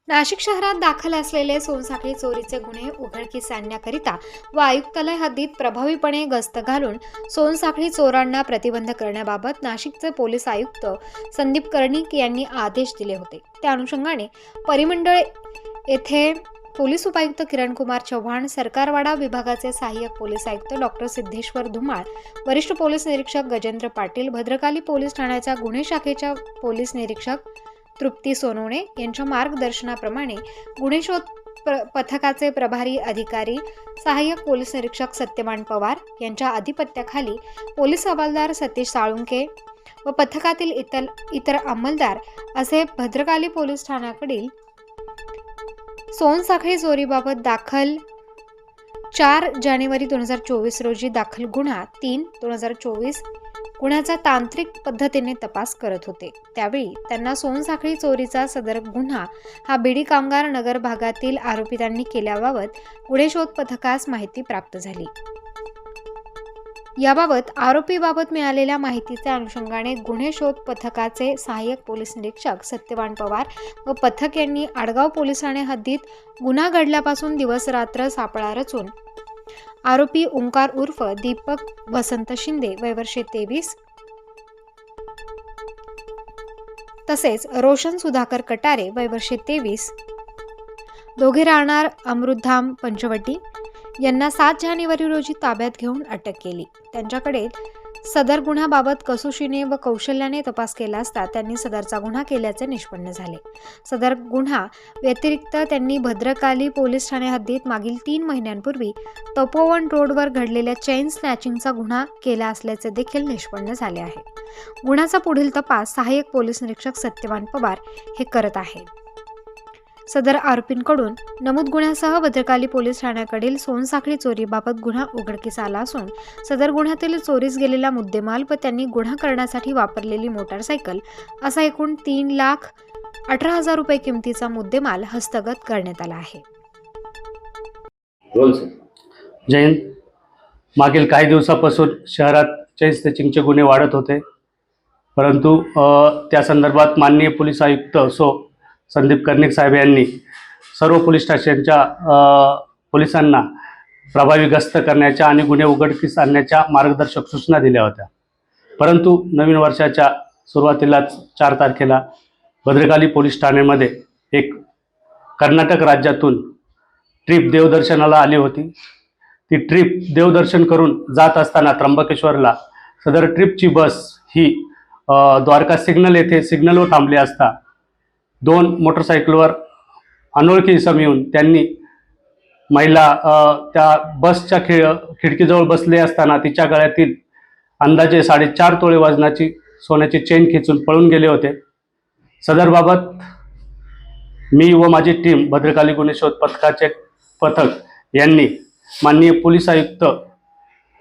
नाशिक शहरात दाखल असलेले सोनसाखळी चोरीचे गुन्हे उघडकीस आणण्याकरिता व आयुक्तालय हद्दीत प्रभावीपणे गस्त घालून सोनसाखळी चोरांना प्रतिबंध करण्याबाबत नाशिकचे पोलीस आयुक्त संदीप कर्णिक यांनी आदेश दिले होते। त्या अनुषंगाने परिमंडळ येथे पोलीस उपायुक्त किरण कुमार चव्हाण, सरकारवाडा विभागाचे सहाय्यक पोलीस आयुक्त डॉक्टर सिद्धेश्वर धुमाळ, वरिष्ठ पोलीस निरीक्षक गजेंद्र पाटील, भद्रकाली पोलीस ठाण्याच्या गुन्हे शाखेच्या पोलीस निरीक्षक तृप्ती सोनवणे यांच्या मार्गदर्शनाप्रमाणे गुन्हे शोध पथकाचे प्रभारी अधिकारी सहाय्यक पोलीस निरीक्षक सत्यवान पवार यांच्या अधिपत्याखाली पोलीस हवालदार सतीश साळुंके व पथकातील इतर अंमलदार असे भद्रकाली पोलीस ठाण्याकडील सोनसाखळी चोरीबाबत दाखल 4 जानेवारी 2024 रोजी दाखल गुन्हा 3/2024 गुन्ह्याचा तांत्रिक पद्धतीने तपास करत होते। त्यावेळी त्यांना सोनसाखळी चोरीचा सदर गुन्हा हा बीडी कामगार नगर भागातील आरोपितांनी केल्याबाबत गुन्हे शोध पथकास माहिती प्राप्त झाली। याबाबत आरोपीबाबत मिळालेल्या माहितीच्या अनुषंगाने गुन्हे शोध पथकाचे सहाय्यक पोलीस निरीक्षक सत्यवान पवार व पथक यांनी आडगाव पोलीस ठाणे हद्दीत गुन्हा घडल्यापासून दिवस रात्र सापळा रचून आरोपी ओंकार उर्फ दीपक वसंत शिंदे वय वर्षे 23 तसेच रोशन सुधाकर कटारे वय वर्षे 23 दोघे राहणार अमृतधाम पंचवटी यांना 7 जानेवारी रोजी ताब्यात घेऊन अटक केली। त्यांच्याकडे सदर गुन्ह्याबाबत कसोशीने व कौशल्याने तपास केला असता त्यांनी सदरचा गुन्हा केल्याचे निष्पन्न झाले। सदर गुन्हा व्यतिरिक्त त्यांनी भद्रकाली पोलीस ठाणे हद्दीत मागील 3 महिन्यांपूर्वी तपोवन रोडवर घडलेल्या चेन स्नॅचिंगचा गुन्हा केला असल्याचे देखील निष्पन्न झाले आहे। गुन्ह्याचा पुढील तपास सहाय्यक पोलीस निरीक्षक सत्यवान पवार हे करत आहे। सदर आरोपींकडून नमूद गुन्ह्यासह भद्रकाली पोलीस ठाण्याकडील सोनसाखळी चोरीबाबत गुन्हा उघडकीस आला असून सदर गुन्ह्यातील चोरीस गेलेला मुद्देमाल व त्यांनी गुन्हा करण्यासाठी वापरलेली मोटारसायकल असा एकूण 3,18,000 रुपये किमतीचा मुद्देमाल हस्तगत करण्यात आला आहे। जय हिंद। मागील काही दिवसापासून शहरात चेन स्नॅचिंगचे गुन्हे वाढत होते, परंतु त्या संदर्भात माननीय पोलीस आयुक्त संदीप कर्णिक साहेब यांनी सर्व पोलीस स्टेशनच्या पोलिसांना प्रभावी गस्त करण्याच्या आणि गुन्हे उघडकीस आणण्याच्या मार्गदर्शक सूचना दिल्या होत्या। परंतु नवीन वर्षाच्या सुरुवातीलाच 4 तारखेला भद्रकाली पोलीस ठाण्यामध्ये एक कर्नाटक राज्यातून ट्रिप देवदर्शनाला आली होती। ती ट्रिप देवदर्शन करून जात असताना त्र्यंबकेश्वरला सदर ट्रिपची बस ही द्वारका सिग्नल येथे सिग्नलवर थांबली असता 2 मोटरसायकलवर अनोळखी इसम येऊन त्यांनी महिला त्या बसच्या खिडकीजवळ बसले असताना तिच्या गळ्यातील अंदाजे 4.5 तोळे वजनाची सोन्याची चेन खिचून पळून गेले होते। सदरबाबत मी व माझी टीम भद्रकाली गुन्हे शोध पथकाचे पथक यांनी माननीय पोलीस आयुक्त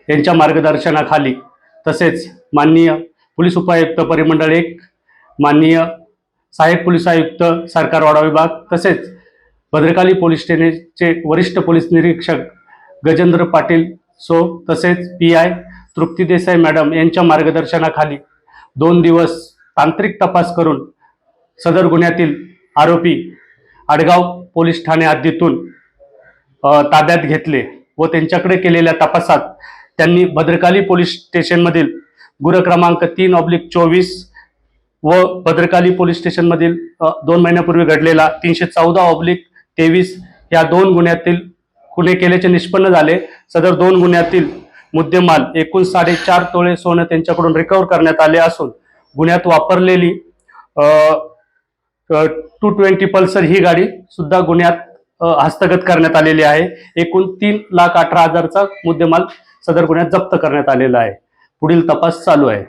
यांच्या मार्गदर्शनाखाली तसेच माननीय पोलीस उपायुक्त परिमंडळ 1, माननीय सहाय्यक पोलीस आयुक्त सरकारवाडा विभाग तसेच भद्रकाली पोलीस ठाण्याचे वरिष्ठ पोलीस निरीक्षक गजेंद्र पाटील तसेच PI तृप्ती देसाई मॅडम यांच्या मार्गदर्शनाखाली 2 दिवस तांत्रिक तपास करून सदर गुन्ह्यातील आरोपी आडगाव पोलीस ठाणे हद्दीतून ताब्यात घेतले व त्यांच्याकडे केलेल्या तपासात त्यांनी भद्रकाली पोलीस स्टेशनमधील गुन्हा क्रमांक 3/24 व भद्रकाली पोलीस स्टेशनमधील 2 महिन्यापूर्वी घडलेला 314/23 या 2 गुन्ह्यातील गुन्हे केल्याचे निष्पन्न झाले। सदर 2 गुन्ह्यातील मुद्देमाल एकूण 4.5 तोळे सोनं त्यांच्याकडून रिकव्हर करण्यात आले असून गुन्ह्यात वापरलेली 220 पल्सर ही गाडी सुद्धा गुन्ह्यात हस्तगत करण्यात आलेली आहे। एकूण 3,18,000चा मुद्देमाल सदर गुन्ह्यात जप्त करण्यात आलेला आहे। पुढील तपास चालू आहे।